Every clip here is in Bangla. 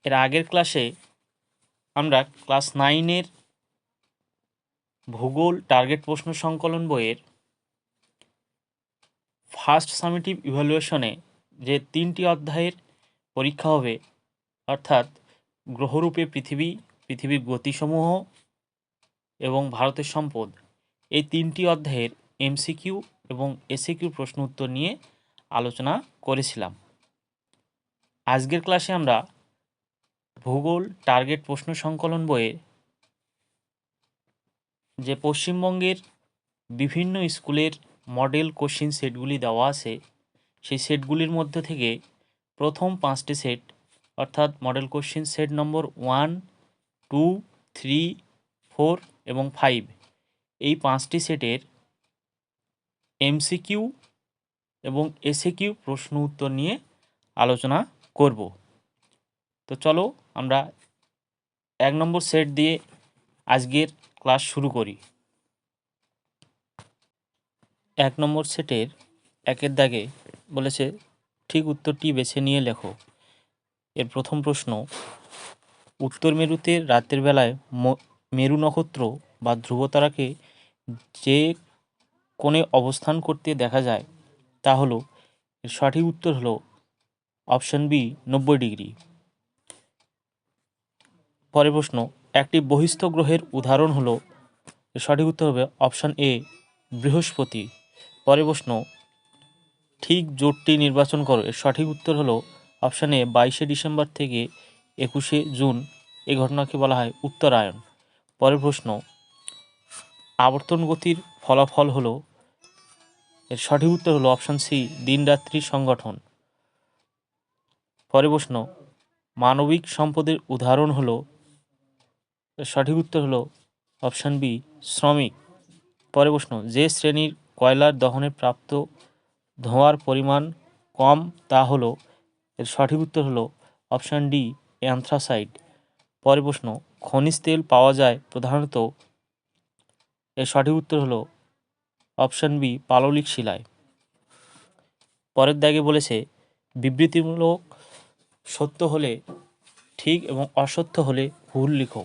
এর আগের ক্লাসে আমরা ক্লাস 9-এর ভূগোল টার্গেট প্রশ্ন সংকলন বইয়ের ফার্স্ট সামেটিভ ইভ্যালুয়েশনে যে 3টি অধ্যায়ের পরীক্ষা হবে, অর্থাৎ গ্রহরূপে পৃথিবী, পৃথিবীর গতিসমূহ এবং ভারতের সম্পদ, এই 3টি অধ্যায়ের এমসিকিউ এবং এসিকিউ প্রশ্ন উত্তর নিয়ে আলোচনা করেছিলাম। আজকের ক্লাসে আমরা ভূগোল টার্গেট প্রশ্ন সংকলন বইয়ের যে পশ্চিমবঙ্গের বিভিন্ন স্কুলের মডেল কোশ্চিন সেটগুলি দেওয়া আছে, সেই সেটগুলির মধ্যে থেকে প্রথম 5টি সেট অর্থাৎ মডেল কোশ্চিন সেট নম্বর 1, 2, 3, 4 এবং 5, এই 5টি সেটের এমসিকিউ এবং এসিকিউ প্রশ্ন উত্তর নিয়ে আলোচনা করব। তো চলো আমরা 1 নম্বর সেট দিয়ে আজকের ক্লাস শুরু করি। 1 নম্বর সেটের 1-এর দাগে বলেছে ঠিক উত্তরটি বেছে নিয়ে লেখো। এর প্রথম প্রশ্ন, উত্তর মেরুতে রাতের বেলায় মেরু নক্ষত্র বা ধ্রুবতারাকে যে কোণে অবস্থান করতে দেখা যায় তা হলো, এর সঠিক উত্তর হলো অপশন বি 90 ডিগ্রি। পরের প্রশ্ন, একটি বহিস্থ গ্রহের উদাহরণ হলো, এর সঠিক উত্তর হবে অপশন এ বৃহস্পতি। পরের প্রশ্ন, ঠিক জোটটি নির্বাচন করো। এর সঠিক উত্তর হলো অপশন এ 22শে ডিসেম্বর থেকে 21শে জুন। এই ঘটনাকে বলা হয় উত্তরায়ণ। পরের প্রশ্ন, আবর্তন গতির ফলাফল হলো, এর সঠিক উত্তর হলো অপশন সি দিন রাত্রির সংগঠন। পরের প্রশ্ন, মানবিক সম্পদের উদাহরণ হলো, এর সঠিক উত্তর হলো অপশন বি শ্রমিক। পরের প্রশ্ন, যে শ্রেণীর কয়লার দহনে প্রাপ্ত ধোঁয়ার পরিমাণ কম তা হলো, এর সঠিক উত্তর হলো অপশন ডি অ্যানথ্রাসাইট। পরের প্রশ্ন, খনিজ তেল পাওয়া যায় প্রধানত, এর সঠিক উত্তর হলো অপশন বি পাললিক শিলায়। পরের দাগে বলেছে বিবৃতিমূলক সত্য হলে ঠিক এবং অসত্য হলে ভুল লিখো।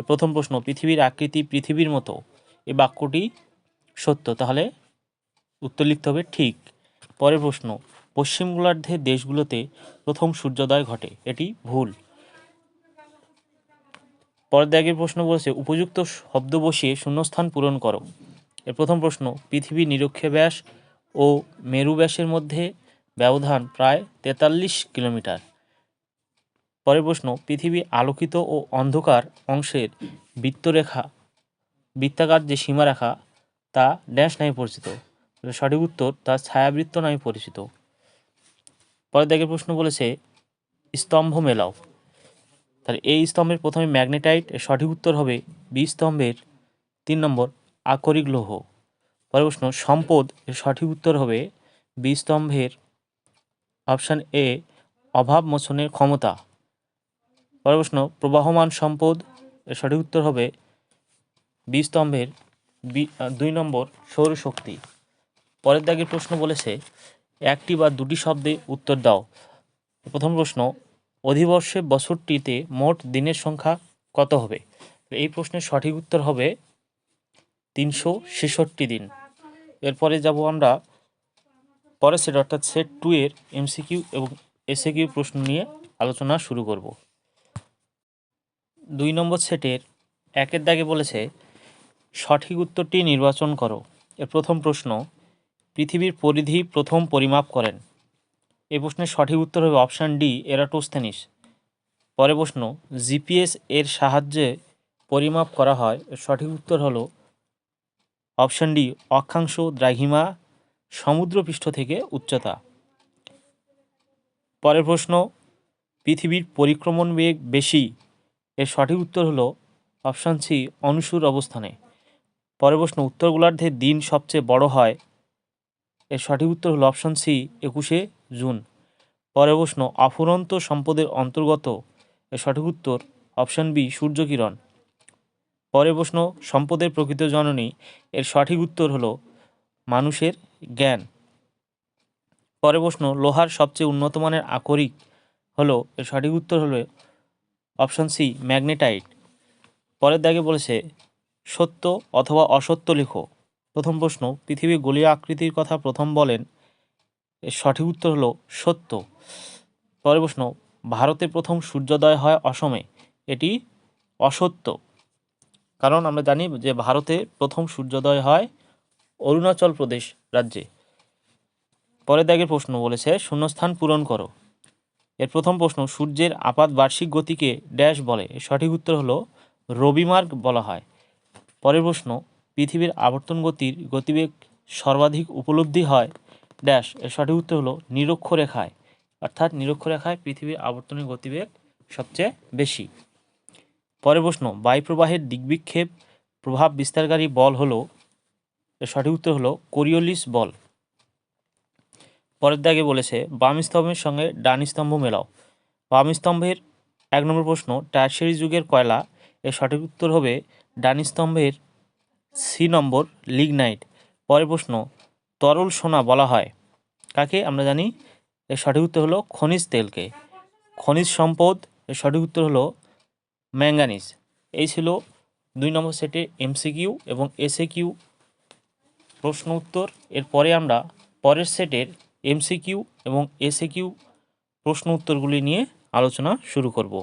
প্রথম প্রশ্ন, পৃথিবীর আকৃতি পৃথিবীর মতো, এই বাক্যটি সত্য, তাহলে উত্তর লিখতে হবে ঠিক। পরের প্রশ্ন, পশ্চিম গোলার্ধের দেশগুলোতে প্রথম সূর্যোদয় ঘটে, এটি ভুল। পরের দাগের প্রশ্ন বলেছে উপযুক্ত শব্দ বসিয়ে শূন্যস্থান পূরণ করো। এর প্রথম প্রশ্ন, পৃথিবীর নিরক্ষীয় ব্যাস ও মেরু ব্যাসের মধ্যে ব্যবধান প্রায় 43 কিলোমিটার। পরের প্রশ্ন, পৃথিবী আলোকিত ও অন্ধকার অংশের বৃত্তাকার যে সীমারেখা তা ড্যাশ নামে পরিচিত। সঠিক উত্তর তা ছায়াবৃত্ত নামে পরিচিত। পরের দাগের প্রশ্ন বলেছে স্তম্ভ মেলাও। তাহলে এই স্তম্ভের প্রথমে ম্যাগনেটাইট, এর সঠিক উত্তর হবে বি স্তম্ভের 3 নম্বর আকরিক লৌহ। পরের প্রশ্ন, সম্পদ, এর সঠিক উত্তর হবে বি স্তম্ভের অপশান এ অভাব মোচনের ক্ষমতা। পরের প্রশ্ন, প্রবাহমান সম্পদ, এর সঠিক উত্তর হবে বি স্তম্ভের 2 নম্বর সৌরশক্তি। পরের দাগের প্রশ্ন বলেছে একটি বা দুটি শব্দে উত্তর দাও। প্রথম প্রশ্ন, অধিবর্ষে বছরটিতে মোট দিনের সংখ্যা কত হবে? এই প্রশ্নের সঠিক উত্তর হবে 366 দিন। এরপরে যাব আমরা পরের সেট অর্থাৎ সেট 2 এর এমসিকিউ এবং এসিকিউ প্রশ্ন নিয়ে আলোচনা শুরু করব। 2 নম্বর সেটের 1-এর দাগে বলেছে সঠিক উত্তরটি নির্বাচন করো। এর প্রথম প্রশ্ন, পৃথিবীর পরিধি প্রথম পরিমাপ করেন। এই প্রশ্নের সঠিক উত্তর হবে অপশান ডি এরাটোস্থেনিস। পরের প্রশ্ন, জিপিএস এর সাহায্যে পরিমাপ করা হয়। এর সঠিক উত্তর হলো অপশান ডি অক্ষাংশ দ্রাঘিমা সমুদ্রপৃষ্ঠ থেকে উচ্চতা। পরের প্রশ্ন, পৃথিবীর পরিক্রমণ বেগ বেশি। এর সঠিক উত্তর হলো অপশান সি অনুসুর অবস্থানে। পরের প্রশ্ন, উত্তর গোলার্ধের দিন সবচেয়ে বড় হয়। এর সঠিক উত্তর হলো অপশান সি 21শে জুন। পরের প্রশ্ন, অফুরন্ত সম্পদের অন্তর্গত। এর সঠিক উত্তর অপশান বি সূর্যকিরণ। পরের প্রশ্ন, সম্পদের প্রকৃত জননী। এর সঠিক উত্তর হলো মানুষের জ্ঞান। পরের প্রশ্ন, লোহার সবচেয়ে উন্নত মানের আকরিক হলো। এর সঠিক উত্তর হলো অপশন সি ম্যাগনেটাইট। পরের দাগে বলেছে সত্য অথবা অসত্য লিখো। প্রথম প্রশ্ন, পৃথিবী গোলীয় আকৃতির কথা প্রথম বলেন, এর সঠিক উত্তর হলো সত্য। পরের প্রশ্ন, ভারতে প্রথম সূর্যোদয় হয় অসমে, এটি অসত্য, কারণ আমরা জানি যে ভারতে প্রথম সূর্যোদয় হয় অরুণাচল প্রদেশ রাজ্যে। পরের দাগের প্রশ্ন বলেছে শূন্যস্থান পূরণ করো। এর প্রথম প্রশ্ন, সূর্যের আপাত বার্ষিক গতিকে ড্যাশ বলে, এর সঠিক উত্তর হলো রবিমার্গ বলা হয়। পরের প্রশ্ন, পৃথিবীর আবর্তন গতির গতিবেগ সর্বাধিক উপলব্ধি হয় ড্যাশ, এর সঠিক উত্তর হলো নিরক্ষরেখায়, অর্থাৎ নিরক্ষরেখায় পৃথিবীর আবর্তনের গতিবেগ সবচেয়ে বেশি। পরের প্রশ্ন, বায়ুপ্রবাহের দিকবিক্ষেপ প্রভাব বিস্তারকারী বল হলো, এর সঠিক উত্তর হলো কোরিওলিস বল। পরের দাগে বলেছে বাম স্তম্ভের সঙ্গে ডান স্তম্ভ মেলাও। বাম স্তম্ভের 1 নম্বর প্রশ্ন, টারশিয়ারি যুগের কয়লা, এর সঠিক উত্তর হবে ডান স্তম্ভের সি নম্বর লিগনাইট। পরের প্রশ্ন, তরল সোনা বলা হয় কাকে, আমরা জানি এর সঠিক উত্তর হলো খনিজ তেলকে। খনিজ সম্পদ, এর সঠিক উত্তর হলো ম্যাঙ্গানিজ। এই ছিল 2 নম্বর সেটে এমসিকিউ এবং এসএকিউ প্রশ্ন উত্তর। এরপরে আমরা পরের সেটের এমসিকিউ এবং এসএকিউ প্রশ্ন উত্তরগুলি নিয়ে আলোচনা শুরু করব।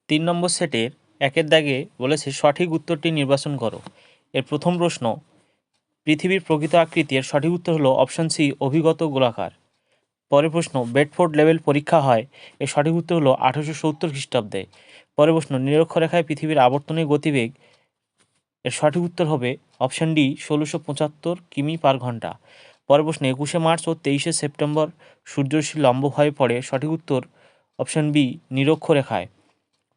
3 নম্বর সেটের 1-এর দাগে বলেছে সঠিক উত্তরটি নির্বাচন করো। এর প্রথম প্রশ্ন, পৃথিবীর প্রকৃত আকৃতি, এর সঠিক উত্তর হলো অপশন সি অভিগত গোলাকার। পরের প্রশ্ন, বেডফোর্ড লেভেল পরীক্ষা হয়, এর সঠিক উত্তর হলো 1870 খ্রিস্টাব্দে। পরের প্রশ্ন, নিরক্ষরেখায় পৃথিবীর আবর্তনের গতিবেগ, এর সঠিক উত্তর হবে অপশন ডি 1675 কিমি পার ঘন্টা। পরের প্রশ্ন, 21শে মার্চ ও 23শে সেপ্টেম্বর সূর্যরশ্মি লম্বভাবে পড়ে, সঠিক উত্তর অপশন বি নিরক্ষরেখায়।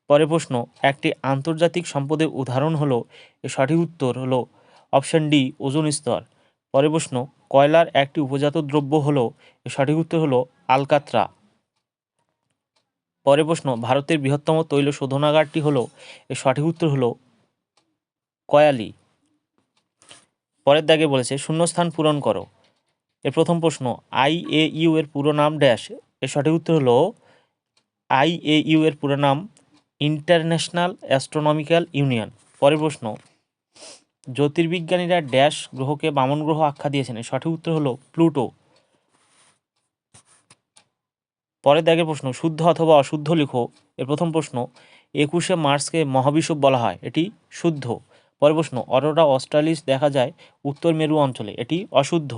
পরের প্রশ্ন, একটি আন্তর্জাতিক সম্পদের উদাহরণ হলো, এর সঠিক উত্তর হলো অপশন ডি ওজোন স্তর। পরের প্রশ্ন, কয়লার একটি উপজাত দ্রব্য হলো, এর সঠিক উত্তর হলো আলকাত্রা। পরের প্রশ্ন, ভারতের বৃহত্তম তৈল শোধনাগারটি হলো, এর সঠিক উত্তর হলো কয়ালি। পরের দাগে বলেছে শূন্যস্থান পূরণ করো। এর প্রথম প্রশ্ন, IAEU এর পুরো নাম ড্যাশ, এর সঠিক উত্তর হলো IAEU এর পুরো নাম ইন্টারন্যাশনাল অ্যাস্ট্রোনমিক্যাল ইউনিয়ন। পরের প্রশ্ন, জ্যোতির্বিজ্ঞানীরা ড্যাশ গ্রহকে বামন গ্রহ আখ্যা দিয়েছেন, এর সঠিক উত্তর হলো প্লুটো। পরের দাগের প্রশ্ন, শুদ্ধ অথবা অশুদ্ধ লিখো। এর প্রথম প্রশ্ন, 21শে মার্চকে মহাবিষুব বলা হয়, এটি শুদ্ধ। পরের প্রশ্ন, অরোরা অস্ট্রালিস দেখা যায় উত্তর মেরু অঞ্চলে, এটি অশুদ্ধ।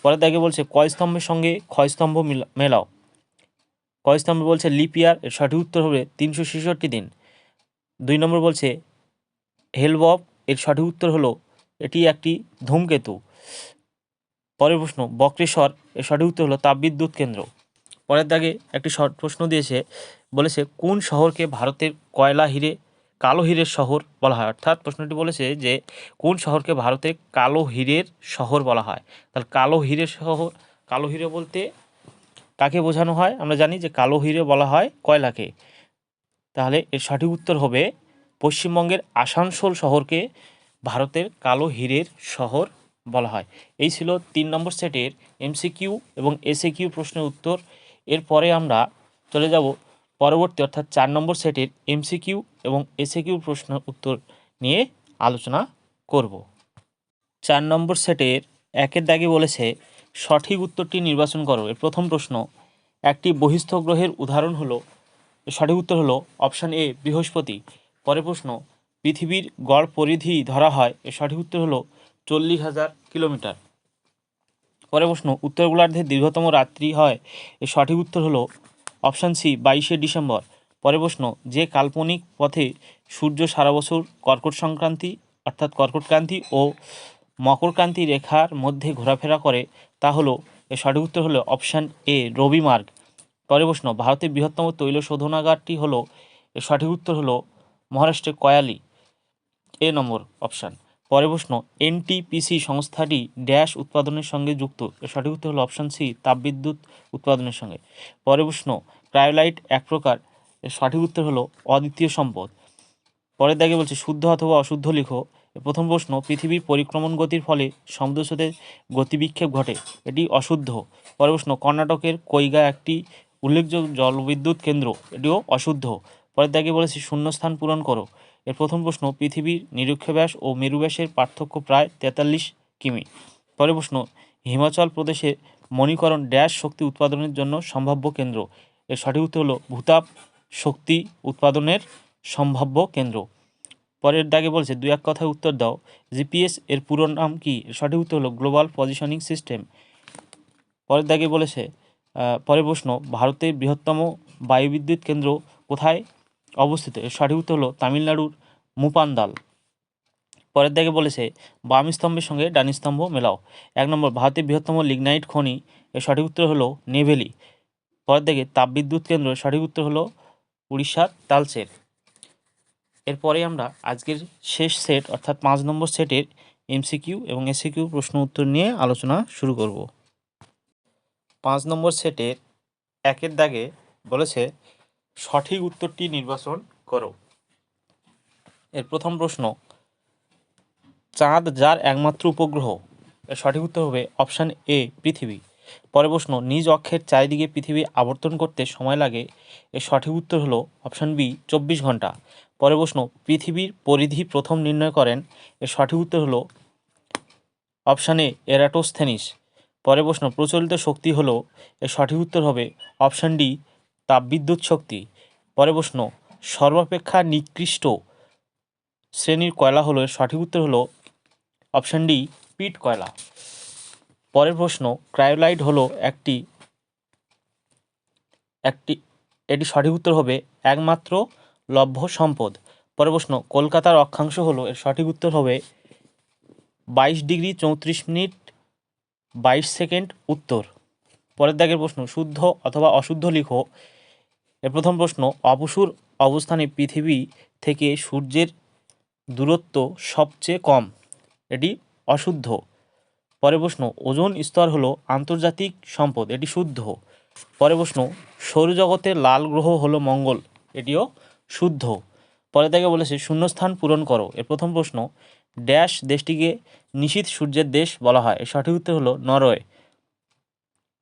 পরের দাগে বলছে কয় স্তম্ভের সঙ্গে ক্ষয় স্তম্ভ মেলাও। কয় স্তম্ভ বলছে লিপ ইয়ার, এর সঠিক উত্তর হবে 366 দিন। 2 নম্বর বলছে হেলবব, এর সঠিক উত্তর হলো এটি একটি ধূমকেতু। পরের প্রশ্ন, বক্রেশ্বর, এর সঠিক উত্তর হলো তাপবিদ্যুৎ কেন্দ্র। পরের দাগে একটি শর্ট প্রশ্ন দিয়েছে, বলেছে কোন শহরকে ভারতের কয়লা হিরে কালো হীরের শহর বলা হয়, অর্থাৎ প্রশ্নটি বলেছে যে কোন শহরকে ভারতের কালো হীরের শহর বলা হয়। তাহলে কালো হীরের শহর, কালো হীরে বলতে কাকে বোঝানো হয়, আমরা জানি যে কালো হীরে বলা হয় কয়লাকে। তাহলে এর সঠিক উত্তর হবে পশ্চিমবঙ্গের আসানসোল শহরকে ভারতের কালো হীরের শহর বলা হয়। এই ছিল 3 নম্বর সেটের এমসিকিউ এবং এসএকিউ প্রশ্নের উত্তর। এরপরে আমরা চলে যাব পরবর্তী অর্থাৎ 4 নম্বর সেটের এমসিকিউ এবং এসএকিউ প্রশ্নের উত্তর নিয়ে আলোচনা করব। 4 নম্বর সেটের 1-এর দাগে বলেছে সঠিক উত্তরটি নির্বাচন করো। এর প্রথম প্রশ্ন, একটি বহিস্থ গ্রহের উদাহরণ হলো, সঠিক উত্তর হলো অপশান এ বৃহস্পতি। পরের প্রশ্ন, পৃথিবীর গড় পরিধি ধরা হয়, এর সঠিক উত্তর হলো 40,000 কিলোমিটার। পরের প্রশ্ন, উত্তর গোলার্ধের দীর্ঘতম রাত্রি হয়, এর সঠিক উত্তর হলো অপশান সি 22শে ডিসেম্বর। পরের প্রশ্ন, যে কাল্পনিক পথে সূর্য সারা বছর কর্কট সংক্রান্তি অর্থাৎ কর্কটক্রান্তি ও মকরক্রান্তি রেখার মধ্যে ঘোরাফেরা করে তা হলো, এর সঠিক উত্তর হলো অপশান এ রবিমার্গ। পরের প্রশ্ন, ভারতের বৃহত্তম তৈল শোধনাগারটি হলো, এর সঠিক উত্তর হলো মহারাষ্ট্রের কয়ালি, এ নম্বর অপশান। পরের প্রশ্ন, এনটিপিসি সংস্থাটি ড্যাশ উৎপাদনের সঙ্গে যুক্ত, এর সঠিক উত্তর হলো অপশান সি তাপবিদ্যুৎ উৎপাদনের সঙ্গে। পরের প্রশ্ন, ক্রায়োলাইট এক প্রকার, এর সঠিক উত্তর হলো অদ্বিতীয় সম্পদ। পরের দাগে বলছে শুদ্ধ অথবা অশুদ্ধ লিখো। প্রথম প্রশ্ন, পৃথিবীর পরিক্রমণ গতির ফলে সমুদ্রস্রোতের গতিবিক্ষেপ ঘটে, এটি অশুদ্ধ। পরের প্রশ্ন, কর্ণাটকের কৈগা একটি উল্লেখযোগ্য জলবিদ্যুৎ কেন্দ্র, এটিও অশুদ্ধ। পরের দাগে বলেছে শূন্যস্থান পূরণ করো। এর প্রথম প্রশ্ন, পৃথিবীর নিরীক্ষ ব্যাস ও মেরু ব্যাসের পার্থক্য প্রায় 43 কিমি। পরের প্রশ্ন, হিমাচল প্রদেশে মণিকরণ ড্যাশ শক্তি উৎপাদনের জন্য সম্ভাব্য কেন্দ্র। এর সঠিক উত্তর হলো ভূতাপ শক্তি উৎপাদনের সম্ভাব্য কেন্দ্র। পরের দাগে বলছে দু এক কথায় উত্তর দাও। জিপিএস এর পুরো নাম কি? সঠিক উত্তর হলো গ্লোবাল পজিশনিং সিস্টেম। পরের দাগে বলেছে পরের প্রশ্ন, ভারতের বৃহত্তম বায়ুবিদ্যুৎ কেন্দ্র কোথায় অবস্থিত? এর সঠিক উত্তর হলো তামিলনাড়ুর মুপান্দাল। পরের দাগে বলেছে বাম স্তম্ভের সঙ্গে ডান স্তম্ভ মেলাও। 1 নম্বর, ভারতের বৃহত্তম লিগনাইট খনি। এর সঠিক উত্তর হলো নেভেলি। পরের দাগে তাপবিদ্যুৎ কেন্দ্র, সঠিক উত্তর হলো উড়িষ্যার তালচের। এরপরে আমরা আজকের শেষ সেট অর্থাৎ 5 নম্বর সেটের এমসিকিউ এবং এসিকিউ প্রশ্ন উত্তর নিয়ে আলোচনা শুরু করব। 5 নম্বর সেটের 1-এর দাগে বলেছে সঠিক উত্তরটি নির্বাচন করো। এর প্রথম প্রশ্ন, চাঁদ যার একমাত্র উপগ্রহ। এর সঠিক উত্তর হবে অপশান এ পৃথিবী। পরের প্রশ্ন, নিজ অক্ষের চারিদিকে পৃথিবী আবর্তন করতে সময় লাগে। এর সঠিক উত্তর হলো অপশান বি 24 ঘন্টা। পরের প্রশ্ন, পৃথিবীর পরিধি প্রথম নির্ণয় করেন। এর সঠিক উত্তর হলো অপশান এ এরাটোস্থেনিস। পরের প্রশ্ন, প্রচলিত শক্তি হলো। এর সঠিক উত্তর হবে অপশান ডি তাপবিদ্যুৎ শক্তি। পরের প্রশ্ন, সর্বাপেক্ষা নিকৃষ্ট শ্রেণীর কয়লা হলো। এর সঠিক উত্তর হলো অপশান ডি পিট কয়লা। পরের প্রশ্ন, ক্রায়োলাইট হলো এটি সঠিক উত্তর হবে একমাত্র লভ্য সম্পদ। পরের প্রশ্ন, কলকাতার অক্ষাংশ হলো। এর সঠিক উত্তর হবে 22 ডিগ্রি 34 মিনিট 22 সেকেন্ড উত্তর। পরের দাগের প্রশ্ন, শুদ্ধ অথবা অশুদ্ধ লিখো। এর প্রথম প্রশ্ন, অপসূর অবস্থানে পৃথিবী থেকে সূর্যের দূরত্ব সবচেয়ে কম। এটি অশুদ্ধ। পরের প্রশ্ন, ওজোন স্তর হলো আন্তর্জাতিক সম্পদ। এটি শুদ্ধ। পরের প্রশ্ন, সৌরজগতের লাল গ্রহ হলো মঙ্গল। এটিও শুদ্ধ। পরে থেকে বলেছে শূন্যস্থান পূরণ করো। এর প্রথম প্রশ্ন, ড্যাশ দেশটিকে নিশীথ সূর্যের দেশ বলা হয়। এর সঠিক উত্তর হলো নরওয়ে।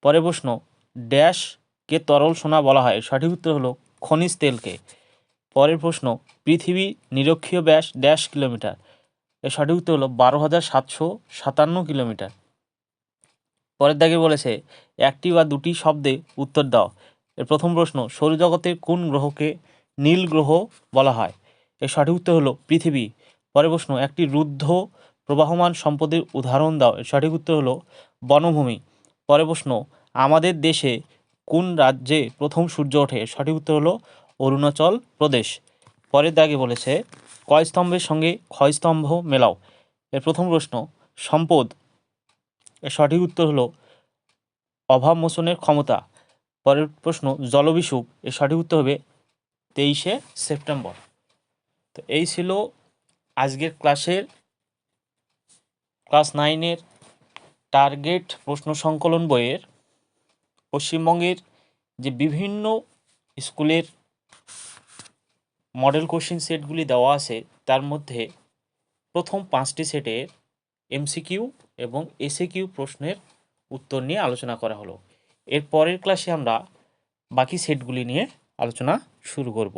পরের প্রশ্ন, ড্যাশকে তরল সোনা বলা হয়। এর সঠিক উত্তর হলো খনিজ তেলকে। পরের প্রশ্ন, পৃথিবী নিরক্ষীয় ব্যাস ড্যাশ কিলোমিটার। এর সঠিক উত্তর হলো 12,757 কিলোমিটার। পরের দাগে বলেছে একটি বা দুটি শব্দে উত্তর দাও। এর প্রথম প্রশ্ন, সৌরজগতের কোন গ্রহকে নীল গ্রহ বলা হয়? এর সঠিক উত্তর হলো পৃথিবী। পরের প্রশ্ন, একটি রুদ্ধ প্রবাহমান সম্পদের উদাহরণ দাও। এর সঠিক উত্তর হলো বনভূমি। পরের প্রশ্ন, আমাদের দেশে কোন রাজ্যে প্রথম সূর্য ওঠে? এর সঠিক উত্তর হলো অরুণাচল প্রদেশ। পরের দাগে বলেছে কয় স্তম্ভের সঙ্গে ক্ষয় স্তম্ভ মেলাও। এর প্রথম প্রশ্ন, সম্পদ। এর সঠিক উত্তর হলো অভাব মোচনের ক্ষমতা। পরের প্রশ্ন, জলবিশুক। এর সঠিক উত্তর হবে 23শে সেপ্টেম্বর। তো এই ছিল আজকের ক্লাসের ক্লাস 9-এর টার্গেট প্রশ্ন সংকলন বইয়ের পশ্চিমবঙ্গের যে বিভিন্ন স্কুলের মডেল কোশ্চিন সেটগুলি দেওয়া আছে তার মধ্যে প্রথম 5টি সেটের এমসিকিউ এবং এসএকিউ প্রশ্নের উত্তর নিয়ে আলোচনা করা হলো। এর পরের ক্লাসে আমরা বাকি সেটগুলি নিয়ে আলোচনা শুরু করব।